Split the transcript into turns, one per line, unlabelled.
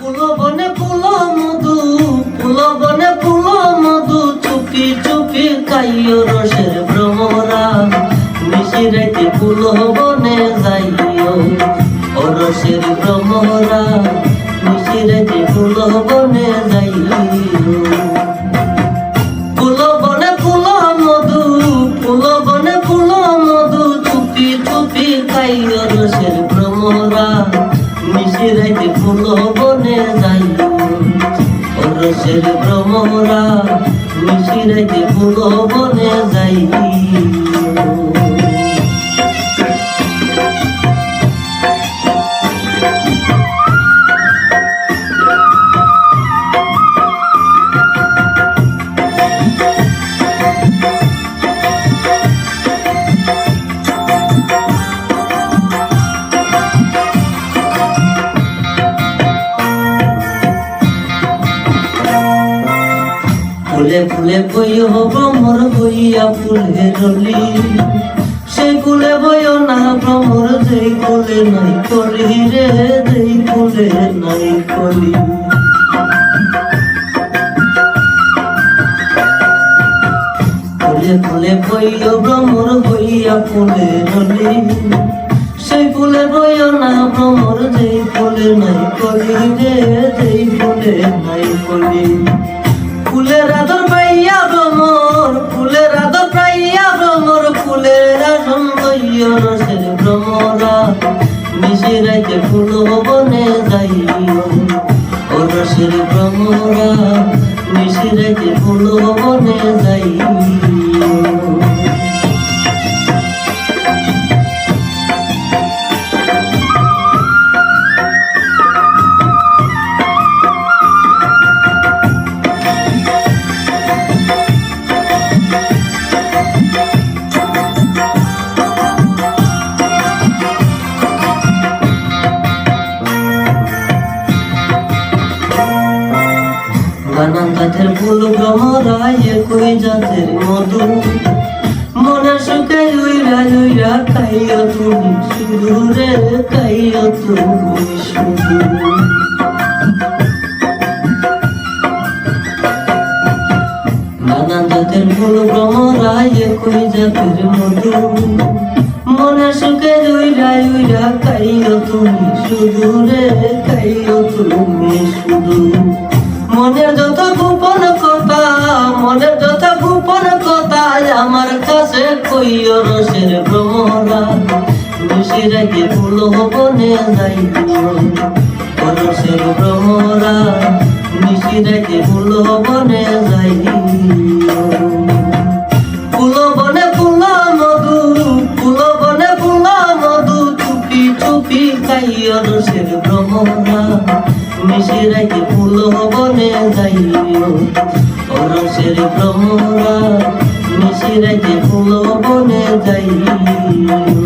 ফুলো বনে ফুলো মধু, ফুলো বনে ফুলো মধু, চুপি চুপি খাইও রসের ভ্রমরা। নিশি রাইতে ফুলো বনে যাইও ও রসের ভ্রমরা। নিশি রাইতে ফুলো বনে যাইও। ফুলো বনে ফুলো মধু, ফুলো বনে ফুলো মধু, চুপি চুপি খাইও রসের ভ্রমরা। নিশি রাইতে ফুলো বনে যাইও ও রসের ভ্রমরা। নিশি রাইতে ফুলো বনে যাইও। ফুলে ফুলে বইও ভ্রমর বইয়া ফুলে রলি। সেই ফুলে বইও না ভ্রমর, যেই ফুলে নাই কলি রে, যেই ফুলে নাই কলি। ফুলে ফুলে বইও ভ্রমর বইয়া ফুলে রলি। সেই ফুলে বইও না ভ্রমর, যেই ফুলে নাই কলি রে, যেই ফুলে নাই কলি। ফুলের আদর পাইয়া ভ্রমর, ফুলের আদর পাইয়া ভ্রমর, ফুলের আসন লইয়া রসের ভ্রমরা। নিশি রাইতে ফুলো বনে যাইও ও রসের ভ্রমরা। নিশি রাইতে ফুলো বনে যাইও। নানান জাতের ফুল ভ্রমরা, একই জাতের মধু। মনে সুখে উইরা উইরা খাইও তুমি শুধু রে, খাইও তুমি শুধু। নানান জাতের ফুল ভ্রমরা, একই জাতের মধু। মনে সুখে উইরা উইরা খাইও তুমি শুধু রে, খাইও তুমি শুধু। মনের যত গোপন কথা, মনের যত গোপন কথা, আমার কাছে কইও রসের ভ্রমরা। নিশি রাইতে ফুলো বনে যাইও ও রসের ভ্রমরা। নিশি রাইতে ফুলো বনে যাইও। ফুলো বনে ফুলো মধু, ফুলো বনে ফুলো মধু, চুপি চুপি খাইও রসের ভ্রমরা। নিশি রাইতে ফুলো বনে যাইও ও রসের ভ্রমরা। নিশি রাইতে ফুলো বনে যাইও।